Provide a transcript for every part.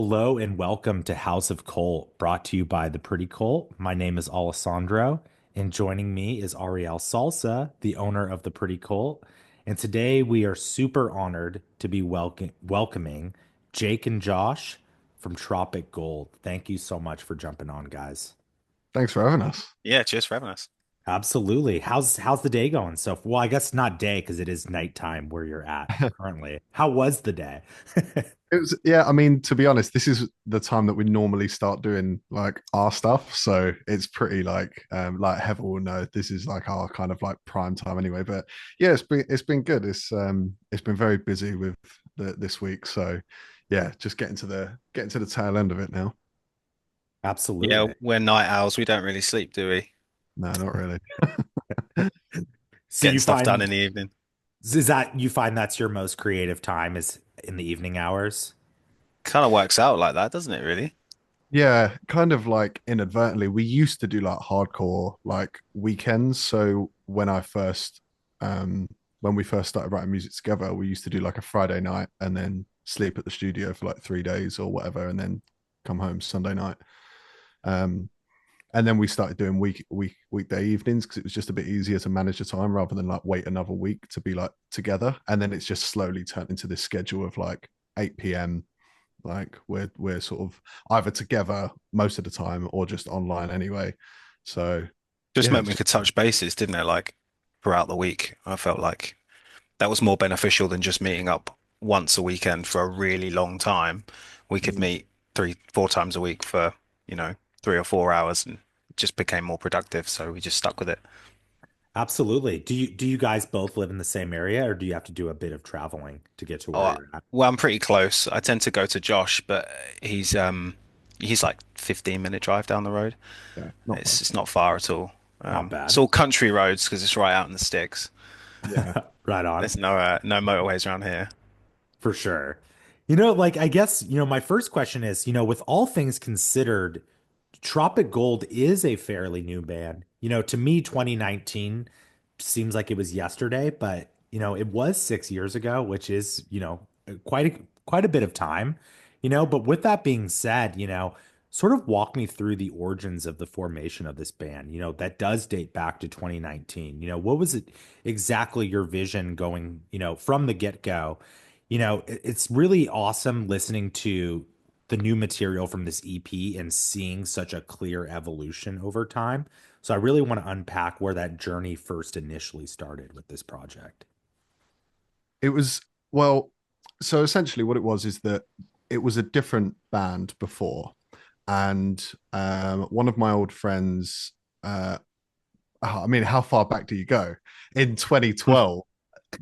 Hello and welcome to House of Cult, brought to you by the Pretty Cult. My name is Alessandro, and joining me is Ariel Salsa, the owner of the Pretty Cult. And today we are super honored to be welcoming Jake and Josh from Tropic Gold. Thank you so much for jumping on, guys. Thanks for having us. Yeah, cheers for having us. Absolutely. How's the day going? Well, I guess not day because it is nighttime where you're at currently. How was the day? It was, yeah, I mean, to be honest, this is the time that we normally start doing like our stuff. So it's pretty like Heather will know this is like our kind of like prime time anyway. But yeah, it's been good. It's been very busy with this week. So yeah, just getting to the tail end of it now. Yeah, Absolutely. we're night owls. We don't really sleep, do we? No, not really. So Getting you stuff done in find the evening. Is that you find that's your most creative time is in the evening hours? Kind of works out like that, doesn't it, really? Yeah, kind of like inadvertently. We used to do like hardcore like weekends. So when we first started writing music together, we used to do like a Friday night and then sleep at the studio for like 3 days or whatever, and then come home Sunday night. Um, and then we started doing weekday evenings because it was just a bit easier to manage the time rather than like wait another week to be like together. And then it's just slowly turned into this schedule of like 8 p.m. Like we're sort of either together most of the time or just online anyway. So Just yeah, meant it's we just could touch bases, didn't it? Like throughout the week. I felt like that was more beneficial than just meeting up once a weekend for a really long time. We could mm, meet three, 4 times a week for, you know, 3 or 4 hours and it just became more productive. So we just stuck with it. Absolutely. Do you guys both live in the same area or do you have to do a bit of traveling to get to where Oh, you're at? well, I'm pretty close. I tend to go to Josh, but he's like 15-minute drive down the road. yeah, not bad. It's not far at all. Not It's bad. all country roads because it's right out in the sticks. Yeah. Right on. There's no motorways around here. For sure. I guess, my first question is, with all things considered, Tropic Gold is a fairly new band. To me, 2019 seems like it was yesterday, but it was 6 years ago, which is, quite a bit of time. But with that being said, sort of walk me through the origins of the formation of this band. That does date back to 2019. What was it exactly your vision going, from the get-go? It's really awesome listening to the new material from this EP and seeing such a clear evolution over time. So I really want to unpack where that journey first initially started with this project. It was well, so essentially what it was is that it was a different band before. And one of my old friends, I mean, how far back do you go? In 2012,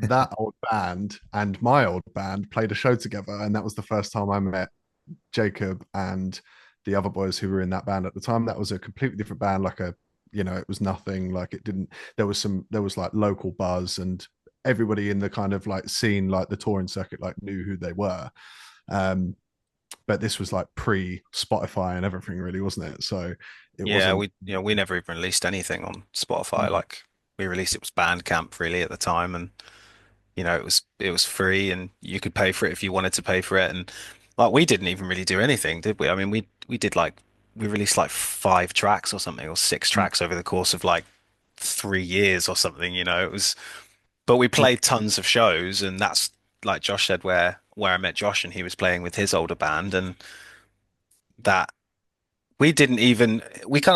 that old band and my old band played a show together, and that was the first time I met Jacob and the other boys who were in that band at the time. That was a completely different band, it was nothing like it didn't. There was like local buzz, and everybody in the kind of like scene, like the touring circuit, like knew who they were. Um, but this was like pre Spotify and everything, really, wasn't it? So it Yeah, wasn't. we never even released anything on Spotify. No. Like we released it was Bandcamp really at the time, and it was free, and you could pay for it if you wanted to pay for it. And like we didn't even really do anything, did we? I mean, we did like we released like 5 tracks or something, or 6 tracks over the course of like 3 years or something. It was. But we played tons of shows, and that's like Josh said, where I met Josh, and he was playing with his older band, and that we kind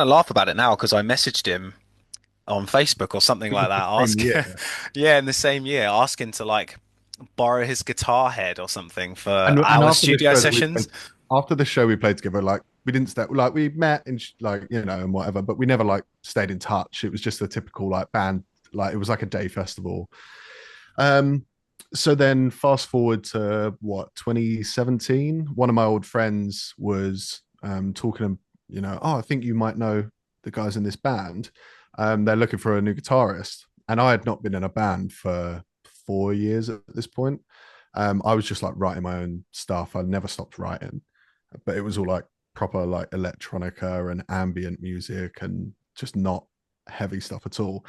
of laugh about it now because I messaged him on Facebook or something It was like the that, same ask year. yeah, in the same year, asking to like borrow his guitar head or something for And our after the studio show that we sessions. played, after the show we played together, like we didn't stay, like we met and like and whatever, but we never like stayed in touch. It was just a typical like band, like it was like a day festival. Um, so then fast forward to what 2017, one of my old friends was talking, oh, I think you might know the guys in this band. They're looking for a new guitarist, and I had not been in a band for 4 years at this point. I was just like writing my own stuff. I never stopped writing, but it was all like proper like electronica and ambient music and just not heavy stuff at all.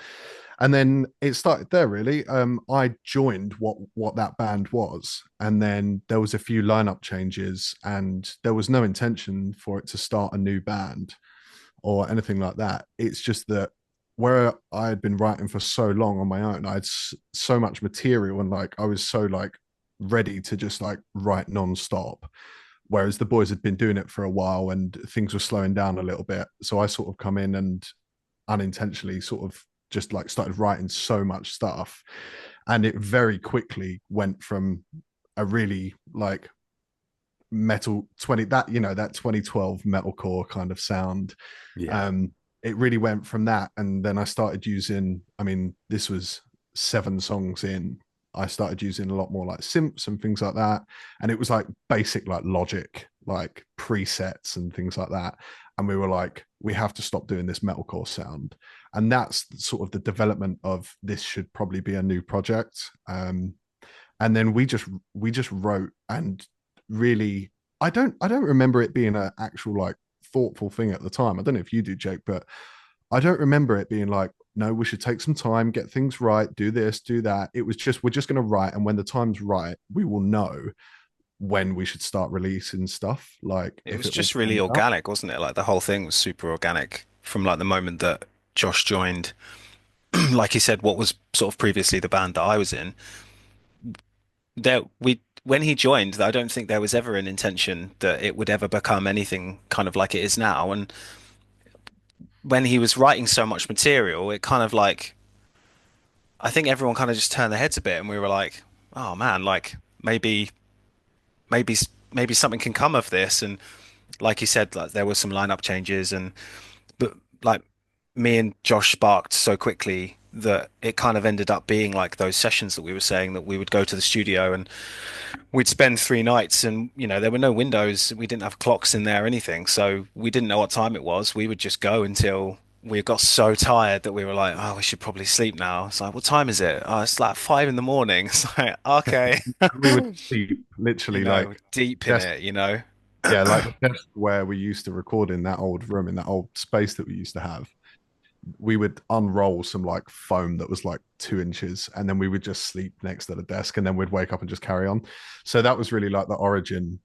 And then it started there really. I joined what that band was, and then there was a few lineup changes, and there was no intention for it to start a new band or anything like that. It's just that where I had been writing for so long on my own, I had so much material, and like I was so like ready to just like write non-stop. Whereas the boys had been doing it for a while and things were slowing down a little bit. So I sort of come in and unintentionally sort of just like started writing so much stuff. And it very quickly went from a really like metal 20 that that 2012 metalcore kind of sound. Yeah. um it really went from that, and then I started using, I mean, this was 7 songs in, I started using a lot more like synths and things like that, and it was like basic like Logic like presets and things like that, and we were like, we have to stop doing this metalcore sound. And that's sort of the development of this should probably be a new project. And then we just wrote, and really, I don't remember it being an actual like thoughtful thing at the time. I don't know if you do, Jake, but I don't remember it being like, no, we should take some time, get things right, do this, do that. It was just, we're just going to write, and when the time's right, we will know when we should start releasing stuff, like It if was it all just really pans out. organic, wasn't it? Like the whole thing was super organic from like the moment that Josh joined. Like he said, what was sort of previously the band that I was in, there we when he joined, I don't think there was ever an intention that it would ever become anything kind of like it is now. And when he was writing so much material, it kind of like I think everyone kind of just turned their heads a bit, and we were like, "Oh man, like maybe maybe something can come of this." And like you said, like there were some lineup changes, and but like me and Josh sparked so quickly that it kind of ended up being like those sessions that we were saying, that we would go to the studio and we'd spend 3 nights, and there were no windows, we didn't have clocks in there or anything, so we didn't know what time it was. We would just go until we got so tired that we were like, oh, we should probably sleep now. It's like, what time is it? Oh, it's like 5 in the morning. It's like, okay. We would sleep literally like Deep in desk, it. yeah, like the desk where we used to record in that old room, in that old space that we used to have. We would unroll some like foam that was like 2 inches, and then we would just sleep next to the desk, and then we'd wake up and just carry on. So that was really like the origin,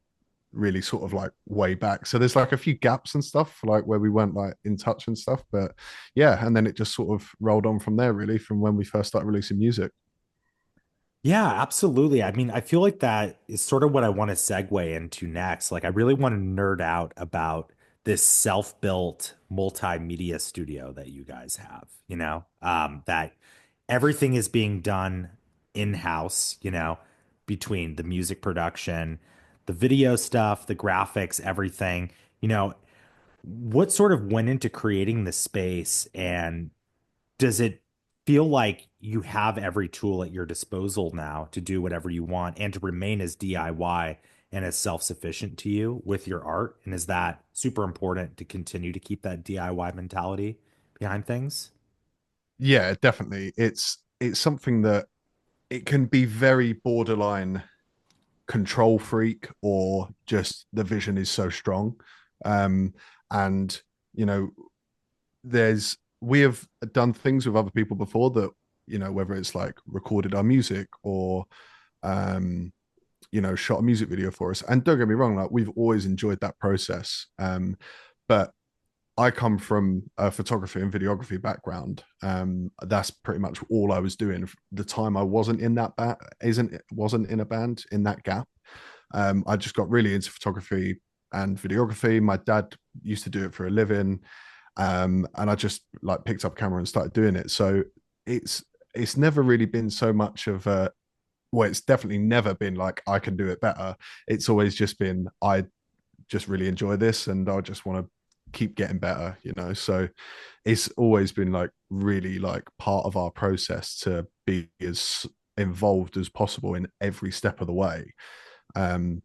really sort of like way back. So there's like a few gaps and stuff like where we weren't like in touch and stuff, but yeah, and then it just sort of rolled on from there, really, from when we first started releasing music. Yeah, absolutely. I mean, I feel like that is sort of what I want to segue into next. Like, I really want to nerd out about this self-built multimedia studio that you guys have, that everything is being done in-house, between the music production, the video stuff, the graphics, everything. What sort of went into creating the space, and does it feel like you have every tool at your disposal now to do whatever you want and to remain as DIY and as self-sufficient to you with your art? And is that super important to continue to keep that DIY mentality behind things? Yeah, definitely. It's something that it can be very borderline control freak, or just the vision is so strong. um and you know there's we have done things with other people before that, whether it's like recorded our music or um shot a music video for us, and don't get me wrong, like we've always enjoyed that process. But I come from a photography and videography background. That's pretty much all I was doing. The time I wasn't in that band, isn't wasn't in a band, in that gap. I just got really into photography and videography. My dad used to do it for a living, and I just like picked up a camera and started doing it. So it's never really been so much of a, well, it's definitely never been like I can do it better. It's always just been, I just really enjoy this, and I just want to keep getting better. So it's always been like really like part of our process to be as involved as possible in every step of the way. um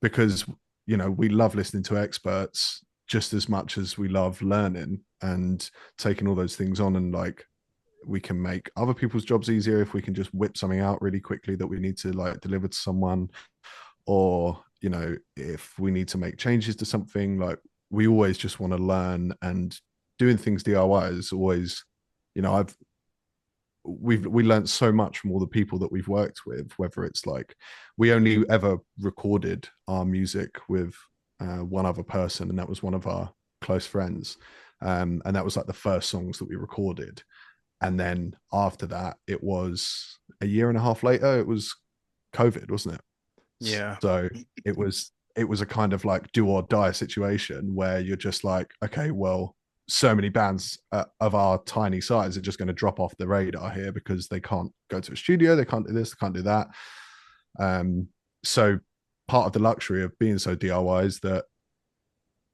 because we love listening to experts just as much as we love learning and taking all those things on, and like we can make other people's jobs easier if we can just whip something out really quickly that we need to like deliver to someone, or if we need to make changes to something. Like we always just want to learn, and doing things DIY is always, I've we learned so much from all the people that we've worked with, whether it's like we only ever recorded our music with one other person, and that was one of our close friends. And that was like the first songs that we recorded. And then after that, it was a year and a half later, it was COVID, wasn't it? Yeah. So it was a kind of like do or die situation where you're just like, okay, well, so many bands of our tiny size are just going to drop off the radar here because they can't go to a studio, they can't do this, they can't do that. So part of the luxury of being so DIY is that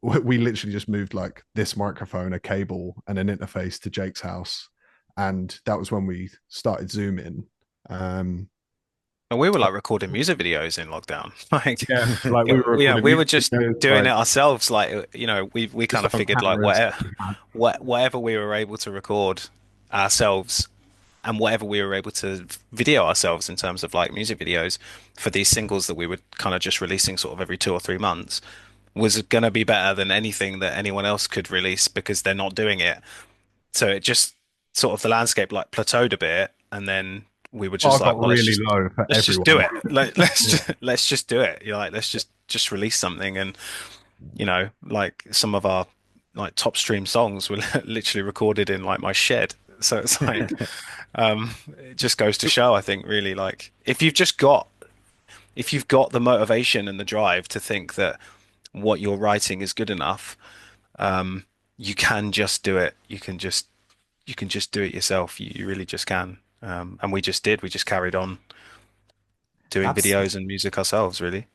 we literally just moved like this microphone, a cable, and an interface to Jake's house, and that was when we started zooming. And we were like recording music videos in lockdown. Like, Yeah, like we were yeah, recording we were music just videos, doing it like ourselves. Like, we just kind of on figured like cameras. whatever we were able to record ourselves and whatever we were able to video ourselves in terms of like music videos for these singles that we were kind of just releasing sort of every 2 or 3 months was going to be better than anything that anyone else could release because they're not doing it. So it just sort of the landscape like plateaued a bit, and then we were just Bar like, got well, really low for let's just do everyone. it. Like, Yeah. let's just do it. You're like, let's just release something, and like some of our like top stream songs were literally recorded in like my shed. So it's like, it just goes to show, I think, really, like if you've got the motivation and the drive to think that what you're writing is good enough, you can just do it. You can just do it yourself. You really just can. And we just did. We just carried on doing Abs videos and music ourselves, really.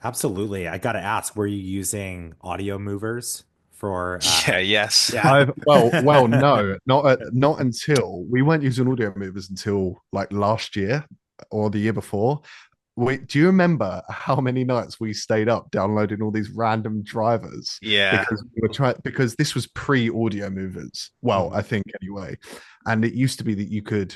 Absolutely. I got to ask, were you using audio movers for Yeah, yes. yeah. I've no, not until we weren't using audio movers until like last year or the year before. Wait, do you remember how many nights we stayed up downloading all these random drivers Yeah. because we were trying because this was pre-audio movers. Well, Mhm. I think anyway. And it used to be that you could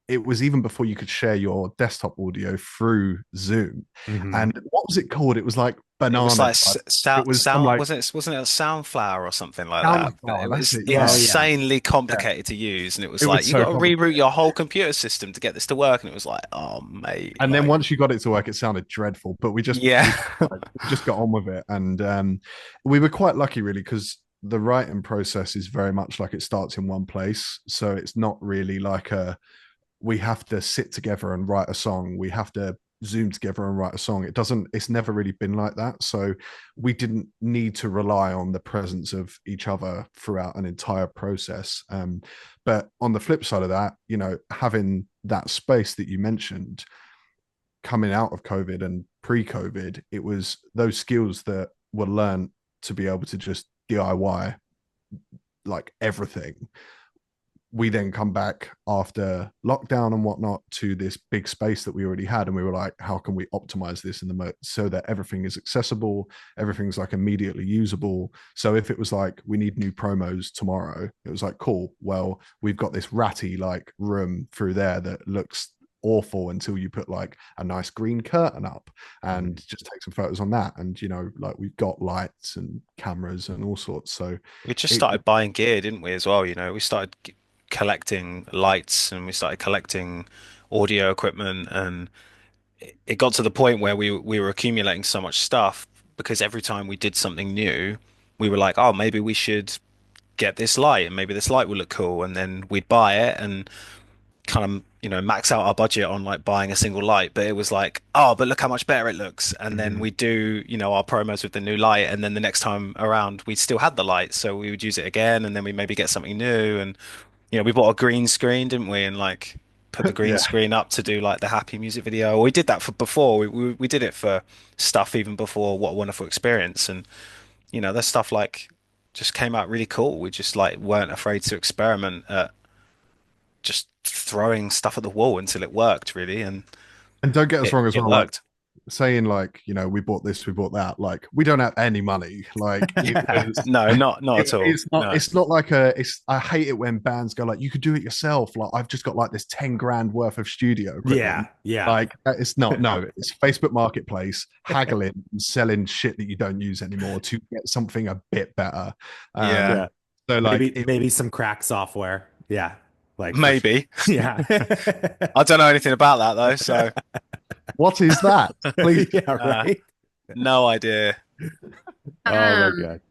it was even before you could share your desktop audio through Zoom. Mhm. And what was it called? It was like It was banana like drive. It was some sound, like wasn't it a Soundflower or something like that? But soundbar. it That's was it. Oh Yeah. yeah. insanely Yeah. complicated to use, and it was It like was you so got to reboot complicated. your whole computer system to get this to work, and it was like, oh mate, And then like once you got it to work, it sounded dreadful. But yeah. we just got on with it, and we were quite lucky, really, because the writing process is very much like it starts in one place. So it's not really like a we have to sit together and write a song. We have to zoom together and write a song. It's never really been like that. So we didn't need to rely on the presence of each other throughout an entire process. But on the flip side of that, having that space that you mentioned coming out of COVID and pre-COVID, it was those skills that were learned to be able to just DIY like everything. We then come back after lockdown and whatnot to this big space that we already had, and we were like, how can we optimize this in the so that everything is accessible, everything's like immediately usable. So if it was like we need new promos tomorrow, it was like, cool, well, we've got this ratty like room through there that looks awful until you put like a nice green curtain up and just take some photos on that. And like we've got lights and cameras and all sorts. So We just it started buying gear, didn't we, as well? We started collecting lights and we started collecting audio equipment, and it got to the point where we were accumulating so much stuff because every time we did something new, we were like, oh, maybe we should get this light and maybe this light will look cool, and then we'd buy it and kind of max out our budget on like buying a single light, but it was like, oh, but look how much better it looks, and then Mhm. we do our promos with the new light, and then the next time around we still had the light, so we would use it again, and then we maybe get something new. And we bought a green screen, didn't we, and like put the green yeah. screen up to do like the happy music video. We did that for before, we did it for stuff even before What a Wonderful Experience, and that stuff like just came out really cool. We just like weren't afraid to experiment at just throwing stuff at the wall until it worked, really, and And don't get us wrong as it well, like worked. saying like, we bought this, we bought that. Like we don't have any money. Like it Yeah. was No, not at all. No. it's not like I hate it when bands go like, you could do it yourself. Like I've just got like this 10 grand worth of studio equipment. Yeah. Yeah. Like it's not, no, it's Facebook Marketplace haggling and selling shit that you don't use anymore to get something a bit better. Yeah. Um, so like Maybe some crack software. Yeah. like for sure. Maybe. Yeah. I don't know anything about that though, so What is that? Please. Yeah, uh, right. no idea. Oh my Um, God.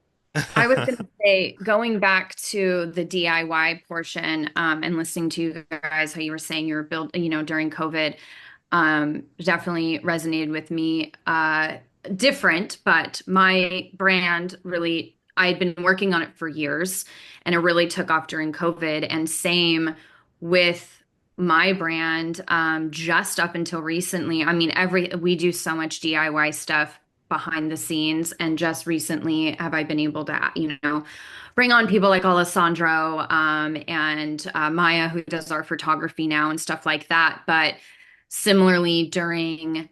I was going to say, going back to the DIY portion, and listening to you guys, how you were saying you were built, during COVID, definitely resonated with me. Different, but my brand really, I had been working on it for years, and it really took off during COVID. And same with my brand, just up until recently. I mean, we do so much DIY stuff behind the scenes, and just recently have I been able to, bring on people like Alessandro, and Maya, who does our photography now and stuff like that. But similarly, during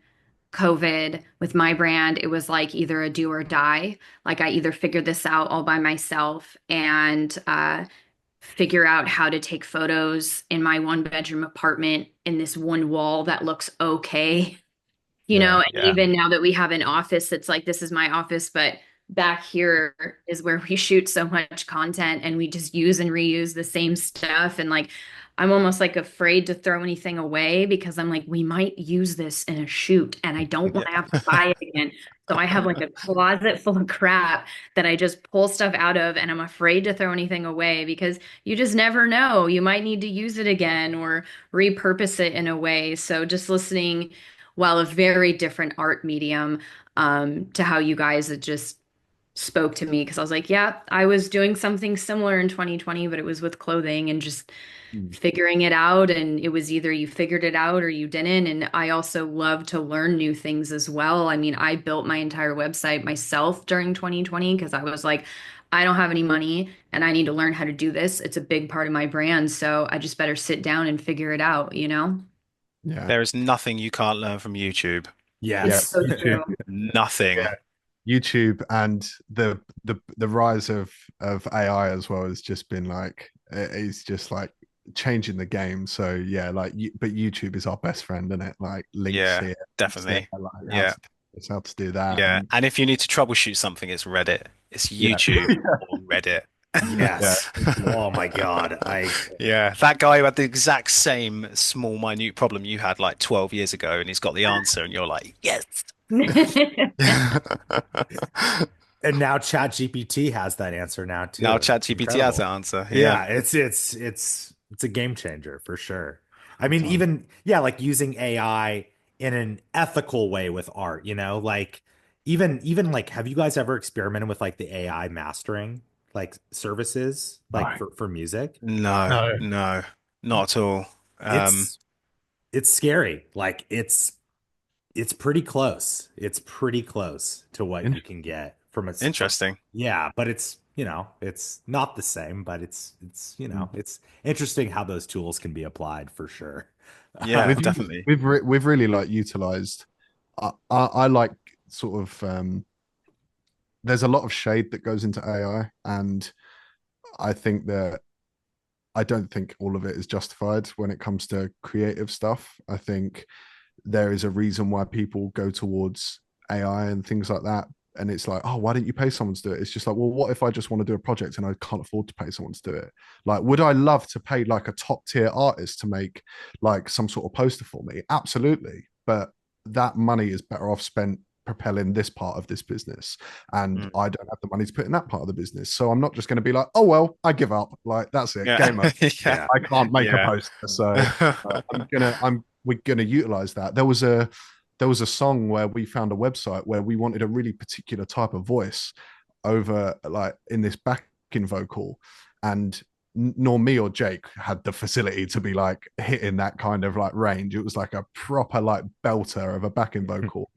COVID with my brand, it was like either a do or die. Like I either figured this out all by myself and figure out how to take photos in my one bedroom apartment in this one wall that looks okay, Yeah. and Yeah. even now that we have an office, it's like, this is my office, but back here is where we shoot so much content, and we just use and reuse the same stuff. And like, I'm almost like afraid to throw anything away because I'm like, we might use this in a shoot and I don't want to have to buy it again. So I have like a closet full of crap that I just pull stuff out of, and I'm afraid to throw anything away because you just never know. You might need to use it again or repurpose it in a way. So just listening, while a very different art medium, to how you guys had just spoke to me, because I was like, yeah, I was doing something similar in 2020, but it was with clothing and just Mm. figuring it out. And it was either you figured it out or you didn't. And I also love to learn new things as well. I mean, I built my entire website myself during 2020 because I was like, I don't have any money and I need to learn how to do this. It's a big part of my brand. So I just better sit down and figure it out? Yeah. There is nothing you can't learn from YouTube. Yeah. It's Yes. so YouTube. true. Nothing. Yeah. YouTube and the rise of AI as well has just been like, it's just like changing the game. So yeah, like but YouTube is our best friend, isn't it? Like links Yeah, here, definitely. like Yeah. how to do that. Yeah. And And if you need to troubleshoot something, it's Reddit. It's yeah. YouTube or Reddit. Yeah. Yes. Oh my God. Yeah, that guy who had the exact same small, minute problem you had like 12 years ago, and he's got the answer, and you're like, yes. And now ChatGPT has that answer now too. Now It's ChatGPT has the incredible. answer. Yeah. Yeah, it's a game changer for sure. I mean, Totally. even yeah, like using AI in an ethical way with art, like even like have you guys ever experimented with like the AI mastering like services like No. for music? No, No. no, not at all. Um, It's it's scary. Like it's pretty close. It's pretty close to what you can get from a Interesting. yeah, but it's not the same, but it's interesting how those tools can be applied for sure. Yeah, We've definitely. we've really like utilized. I like sort of there's a lot of shade that goes into AI, and I think that I don't think all of it is justified when it comes to creative stuff. I think there is a reason why people go towards AI and things like that. And it's like, oh, why didn't you pay someone to do it? It's just like, well, what if I just want to do a project and I can't afford to pay someone to do it? Like, would I love to pay like a top tier artist to make like some sort of poster for me? Absolutely. But that money is better off spent propelling this part of this business. And Mm. I don't have the money to put in that part of the business. So I'm not just going to be like, oh, well, I give up. Like, that's it. Yeah. Game over. Yeah. I can't make a Yeah. poster. So we're gonna utilize that. There was a song where we found a website where we wanted a really particular type of voice over like in this backing vocal, and nor me or Jake had the facility to be like hitting that kind of like range. It was like a proper like belter of a backing vocal.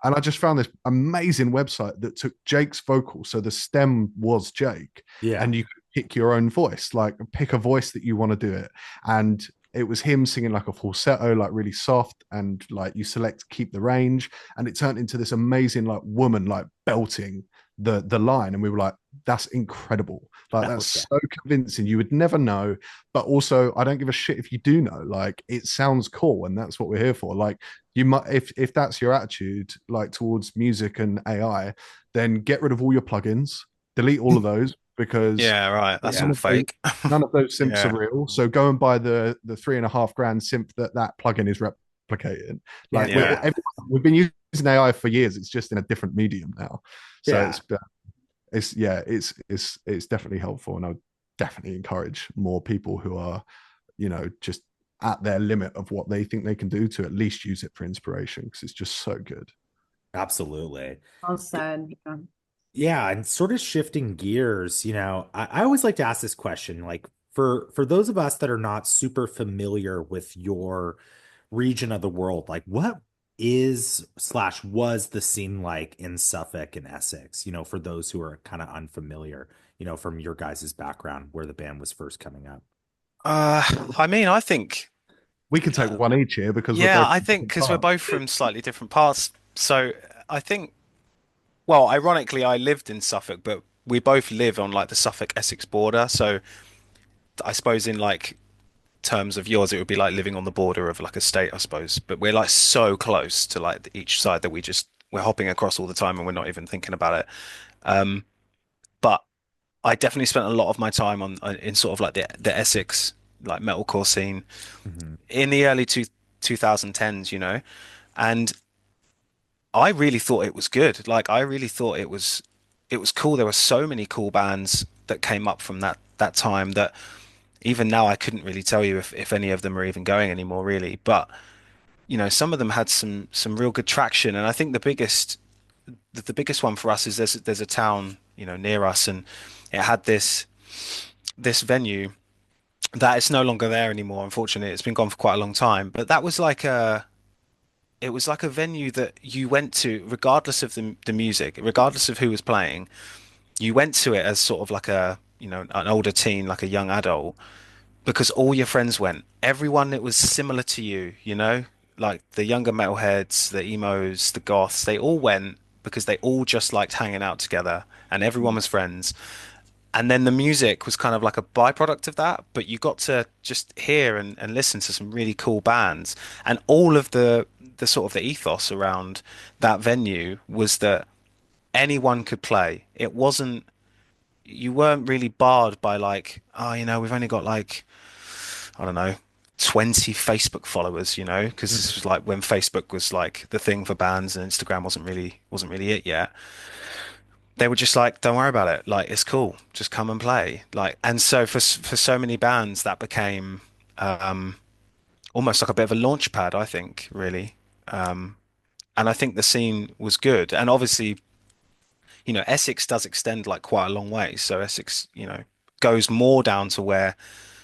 And I just found this amazing website that took Jake's vocal. So the stem was Jake, Yeah. and you could pick your own voice, like pick a voice that you want to do it. And it was him singing like a falsetto, like really soft, and like you select keep the range, and it turned into this amazing like woman like belting the line, and we were like, that's incredible. Like that's yeah. so convincing. You would never know, but also I don't give a shit if you do know. Like it sounds cool, and that's what we're here for. Like you might, if that's your attitude like towards music and AI, then get rid of all your plugins, delete all of those, because Yeah, right. That's none all of those fake. none of those synths are Yeah. real. So go and buy the $3.5 grand synth that plugin is replicating. Yeah, Like Yeah. we've been using AI for years. It's just in a different medium now. So yeah, it's definitely helpful, and I would definitely encourage more people who are, just at their limit of what they think they can do to at least use it for inspiration, because it's just so good. absolutely. Well said. Yeah. Yeah, and sort of shifting gears, I always like to ask this question, like for those of us that are not super familiar with your region of the world, like what is slash was the scene like in Suffolk and Essex, for those who are kind of unfamiliar, from your guys' background where the band was first coming up. Uh, I mean, I think, We can take one each here because we're yeah, both I from think different because we're parts. both from slightly different parts. So I think, well, ironically, I lived in Suffolk, but we both live on like the Suffolk-Essex border. So I suppose in like terms of yours, it would be like living on the border of like a state, I suppose. But we're like so close to like each side that we're hopping across all the time and we're not even thinking about it. But I definitely spent a lot of my time in sort of like the Essex like metalcore scene Mhm. in the early 2010s, and I really thought it was good. Like I really thought it was cool. There were so many cool bands that came up from that time that even now I couldn't really tell you if any of them are even going anymore, really. But some of them had some real good traction, and I think the biggest one for us is there's a town near us, and it had this venue that it's no longer there anymore. Unfortunately, it's been gone for quite a long time. But that was like it was like a venue that you went to regardless of the music, regardless of who was playing. You went to it as sort of like a an older teen, like a young adult, because all your friends went. Everyone that was similar to you, like the younger metalheads, the emos, the goths, they all went because they all just liked hanging out together and everyone was friends. And then the music was kind of like a byproduct of that, but you got to just hear and listen to some really cool bands. And all of the sort of the ethos around that venue was that anyone could play. It wasn't, you weren't really barred by like, oh, we've only got like, I don't know, 20 Facebook followers, because this was like when Facebook was like the thing for bands and Instagram wasn't really it yet. They were just like, don't worry about it. Like, it's cool. Just come and play. Like, and so for so many bands, that became almost like a bit of a launch pad, I think, really. And I think the scene was good. And obviously, Essex does extend like quite a long way. So Essex, goes more down to where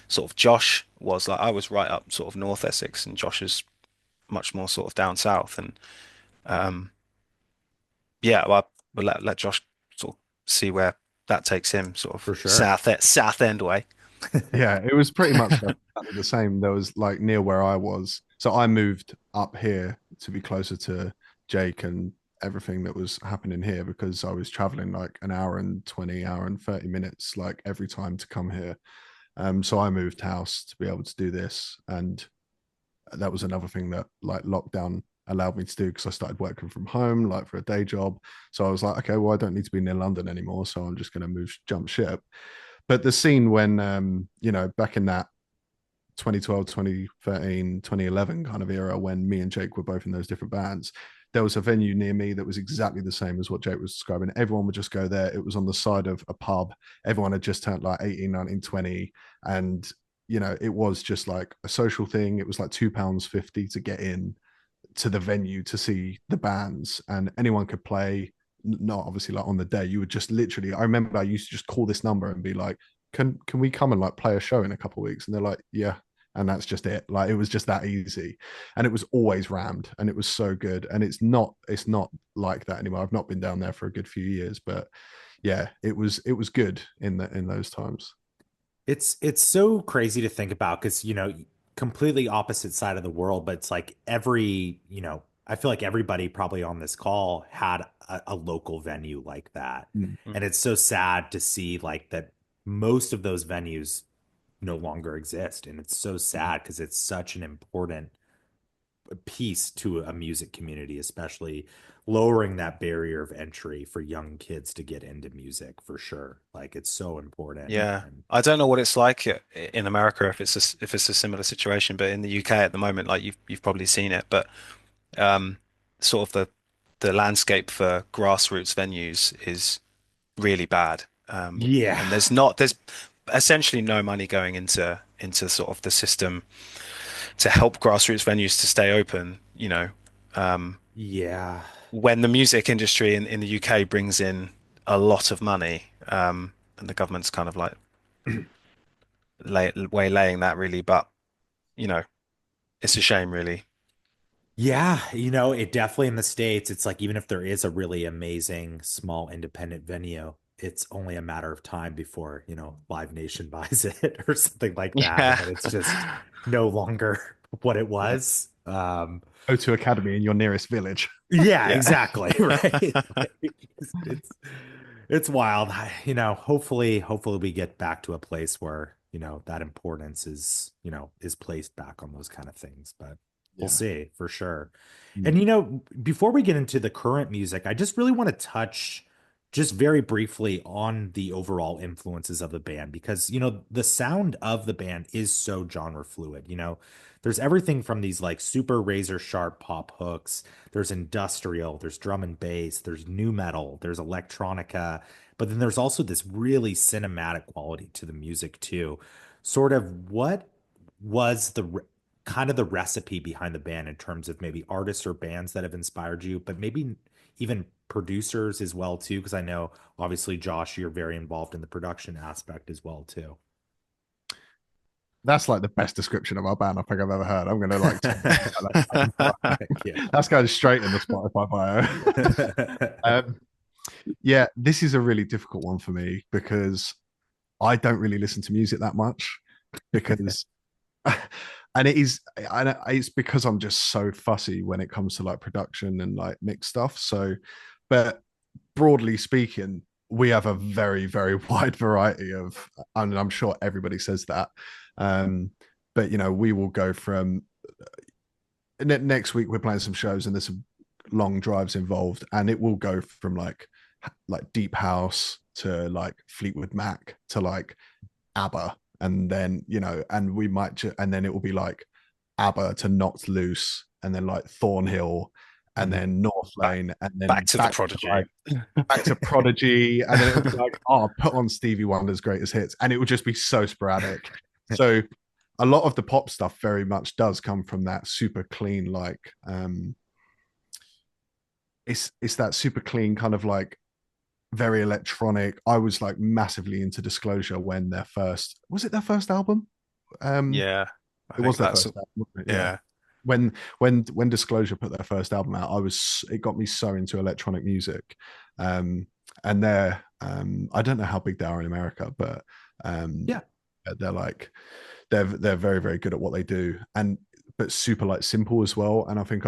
sort of Josh was. Like, I was right up sort of North Essex, and Josh is much more sort of down south. And yeah, well, we'll let Josh sort of see where that takes him, sort of For sure. south end way. Yeah, it was pretty much exactly the same. There was like near where I was. So I moved up here to be closer to Jake and everything that was happening here, because I was traveling like an hour and 20, hour and 30 minutes like every time to come here. So I moved house to be able to do this. And that was another thing that like lockdown allowed me to do, because I started working from home, like for a day job. So I was like, okay, well, I don't need to be near London anymore. So I'm just going to jump ship. But the scene when, back in that 2012, 2013, 2011 kind of era, when me and Jake were both in those different bands, there was a venue near me that was exactly the same as what Jake was describing. Everyone would just go there. It was on the side of a pub. Everyone had just turned like 18, 19, 20. And, it was just like a social thing. It was like £2.50 to get in to the venue to see the bands, and anyone could play. Not obviously like on the day. You would just literally, I remember I used to just call this number and be like, can we come and like play a show in a couple of weeks? And they're like, yeah. And that's just it. Like, it was just that easy. And it was always rammed, and it was so good. And it's not like that anymore. I've not been down there for a good few years, but yeah, it was good in those times. It's so crazy to think about because, completely opposite side of the world, but it's like I feel like everybody probably on this call had a local venue like that. Mm. And it's so sad to see like that most of those venues no longer exist. And it's so sad because it's such an important piece to a music community, especially lowering that barrier of entry for young kids to get into music for sure. Like it's so important. Yeah. And I don't know what it's like in America if if it's a similar situation, but in the UK at the moment, like you've probably seen it, but um, sort of the landscape for grassroots venues is really bad. yeah, And there's essentially no money going into sort of the system to help grassroots venues to stay open, yeah, when the music industry in the UK brings in a lot of money, and the government's kind of like waylaying that really, but you know, it's a shame really. yeah. It definitely in the States, it's like even if there is a really amazing small independent venue, it's only a matter of time before, Live Nation buys it or something like that. And Yeah. then it's just no longer what it Yeah. was. O2 Academy in your nearest village. Yeah, Yeah. exactly. Right. Like, it's it's wild. Hopefully we get back to a place where, that importance is placed back on those kind of things, but we'll Yeah. see for sure. And Mm. before we get into the current music, I just really want to touch just very briefly on the overall influences of the band because, the sound of the band is so genre fluid. There's everything from these like super razor sharp pop hooks, there's industrial, there's drum and bass, there's new metal, there's electronica, but then there's also this really cinematic quality to the music too. Sort of what was kind of the recipe behind the band in terms of maybe artists or bands that have inspired you, but maybe even producers as well too, because I know obviously Josh, you're very involved in the production aspect as well too. That's like the best description of our band I think I've ever heard. I'm gonna like Thank you. that's going straight in the Spotify bio. Yeah, this is a really difficult one for me because I don't really listen to music that much because and it's because I'm just so fussy when it comes to like production and like mix stuff. So, but broadly speaking, we have a very, very wide variety of, and I'm sure everybody says that. Um, but we will go from next week we're playing some shows and there's some long drives involved, and it will go from like deep house to like Fleetwood Mac to like ABBA, and then and we might and then it will be like ABBA to Knocked Loose, and then like Thornhill, and Mhm. then North Back, Lane, and back then to the Prodigy. back to Prodigy, and then it would be like, oh, put on Stevie Wonder's greatest hits, and it would just be so sporadic. So a lot of the pop stuff very much does come from that super clean, like it's that super clean kind of like very electronic. I was like massively into Disclosure when their first album? Yeah, I It was think their that's first album, wasn't it? Yeah. yeah. When Disclosure put their first album out, it got me so into electronic music. And I don't know how big they are in America, but um Yeah. they're like they're very, very good at what they do, and but super like simple as well. And I think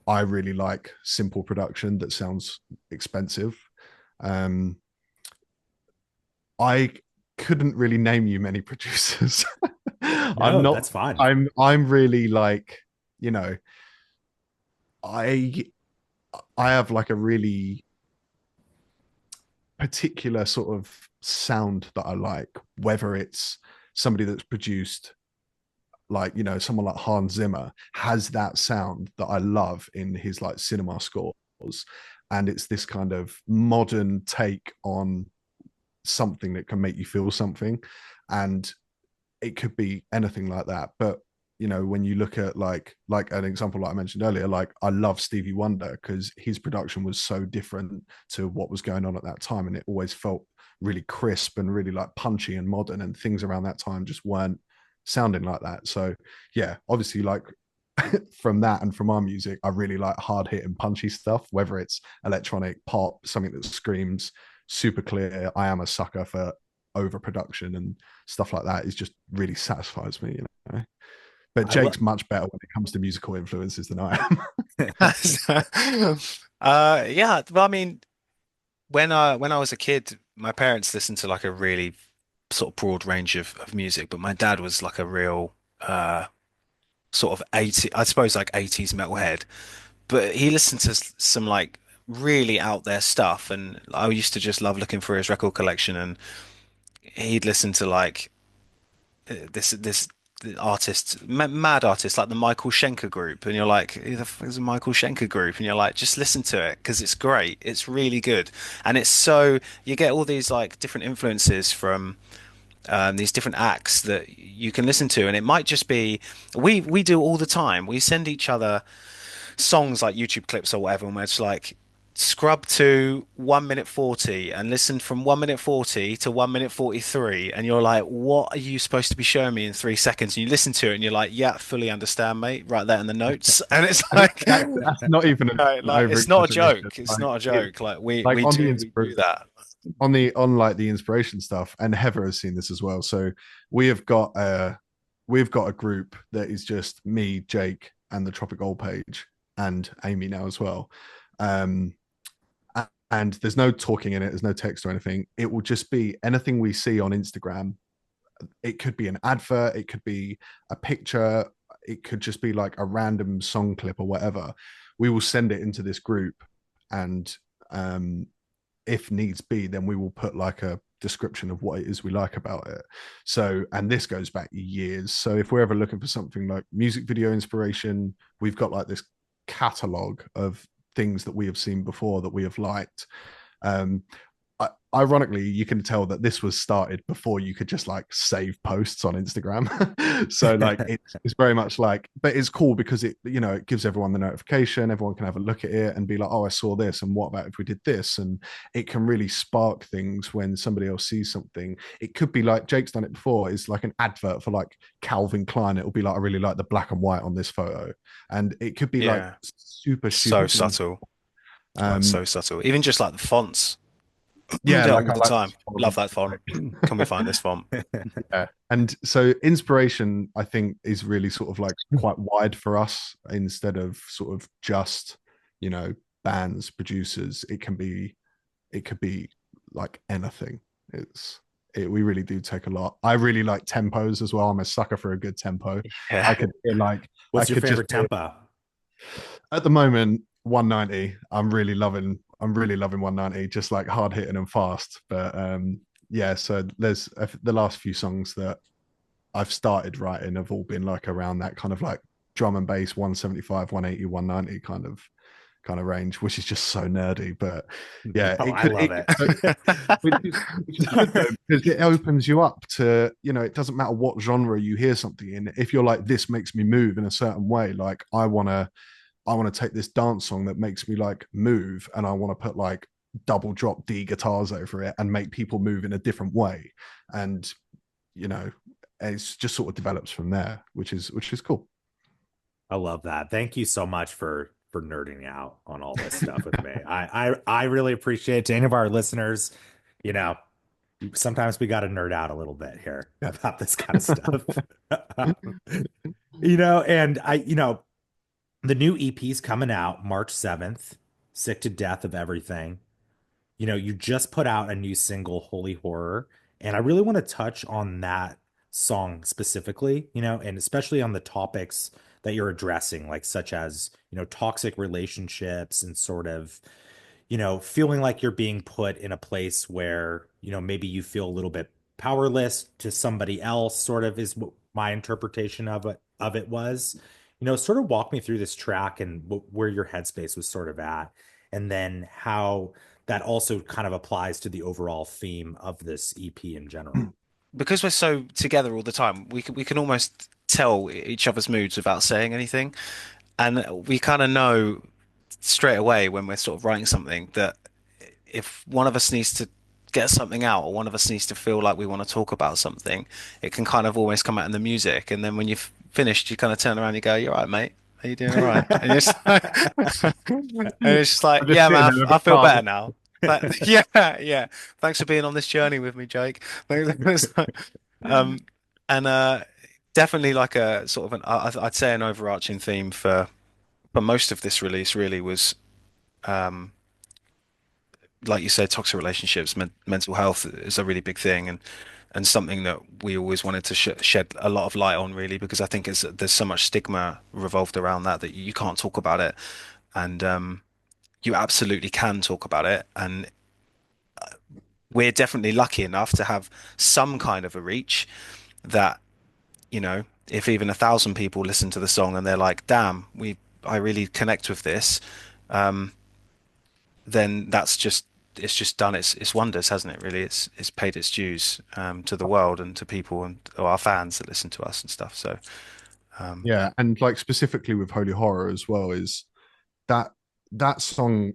I really like simple production that sounds expensive. Um, I couldn't really name you many producers. I'm No, not. that's fine. I'm really like you know. I I have like a really particular sort of sound that I like, whether it's somebody that's produced like someone like Hans Zimmer has that sound that I love in his like cinema scores, and it's this kind of modern take on something that can make you feel something, and it could be anything like that. But when you look at like an example like I mentioned earlier, like I love Stevie Wonder because his production was so different to what was going on at that time, and it always felt really crisp and really like punchy and modern, and things around that time just weren't sounding like that. So yeah, obviously like from that and from our music, I really like hard hitting punchy stuff, whether it's electronic pop, something that screams super clear. I am a sucker for overproduction and stuff like that. It just really satisfies me, But I love Jake's much better when it comes to musical influences than I am. Yeah, well, I mean, when I was a kid, my parents listened to like a really sort of broad range of music, but my dad was like a real sort of 80, I suppose like 80s metalhead, but he listened to some like really out there stuff, and I used to just love looking for his record collection, and he'd listen to like this artist, mad artist like the Michael Schenker group, and you're like, who the fuck is a Michael Schenker group? And you're like, just listen to it because it's great, it's really good, and it's so you get all these like different influences from these different acts that you can listen to, and it might just be we do all the time. We send each other songs like YouTube clips or whatever, and we're just like scrub to 1 minute 40 and listen from 1 minute 40 to 1 minute 43, and you're like, what are you supposed to be showing me in 3 seconds? And you listen to it and you're like, yeah, fully understand, mate, right there in the notes. And it's like That's not even an like over it's not a exaggeration. joke, it's not a joke, like Like on the we do that. on like the inspiration stuff, and Heather has seen this as well. So we have got a group that is just me, Jake, and the Tropic Gold page, and Amy now as well. Um, and there's no talking in it, there's no text or anything. It will just be anything we see on Instagram. It could be an advert, it could be a picture, it could just be like a random song clip or whatever. We will send it into this group, and if needs be, then we will put like a description of what it is we like about it. So, and this goes back years. So if we're ever looking for something like music video inspiration, we've got like this catalog of things that we have seen before that we have liked. Um, Ironically, you can tell that this was started before you could just like save posts on Instagram. So like it's very much like, but it's cool because it gives everyone the notification, everyone can have a look at it and be like, oh, I saw this, and what about if we did this? And it can really spark things when somebody else sees something. It could be like Jake's done it before, is like an advert for like Calvin Klein. It'll be like, I really like the black and white on this photo, and it could be like Yeah, super so super subtle, like um so subtle, even just like the fonts. Do yeah, that like all I the like time. this font. Love that font. Can we find this font? Yeah. And so inspiration, I think, is really sort of like quite wide for us instead of sort of just, you know, bands, producers. It could be like anything. We really do take a lot. I really like tempos as well. I'm a sucker for a good tempo. Yeah. I could feel like What's I your could favorite just tempo? at the moment 190. I'm really loving 190, just like hard hitting and fast. But yeah, so there's the last few songs that I've started writing have all been like around that kind of like drum and bass 175, 180, 190 kind of range, which is just so nerdy. But yeah, Oh, it I could love it. which is good though, because it opens you up to, it doesn't matter what genre you hear something in. If you're like, this makes me move in a certain way, like I want to take this dance song that makes me like move, and I want to put like double drop D guitars over it and make people move in a different way. And you know, it's just sort of develops from there, which is cool. I love that. Thank you so much for nerding out on all this stuff with me. I really appreciate it. To any of our listeners, you know, sometimes we got to nerd out a little bit here Yeah. about this kind of stuff. And the new EP's coming out March 7th, Sick to Death of Everything. You just put out a new single, Holy Horror, and I really want to touch on that song specifically, and especially on the topics that you're addressing, like such as, toxic relationships and sort of, feeling like you're being put in a place where, maybe you feel a little bit powerless to somebody else, sort of is what my interpretation of it was. Sort of walk me through this track and where your headspace was sort of at, and then how that also kind of applies to the overall theme of this EP in general. Because we're so together all the time, we can almost tell each other's moods without saying anything, and we kind of know straight away when we're sort of writing something that if one of us needs to get something out, or one of us needs to feel like we want to talk about something, it can kind of always come out in the music. And then when you've finished, you kind of turn around and you go, "You're right, mate. Are you doing all right?" And it's just like, Just yeah, sitting man, there with I a feel card. better now. But yeah, yeah. Thanks for being on this journey with me, Jake. Um, and definitely like a sort of I'd say an overarching theme for most of this release really was um, like you said, toxic relationships, mental health is a really big thing, and something that we always wanted to shed a lot of light on, really, because I think there's so much stigma revolved around that you can't talk about it, and you absolutely can talk about it, and we're definitely lucky enough to have some kind of a reach that, if even 1,000 people listen to the song and they're like, "Damn, I really connect with this," then it's just done its wonders, hasn't it? Really, it's paid its dues to the world and to people and or our fans that listen to us and stuff. So Yeah, and like specifically with Holy Horror as well, is that that song,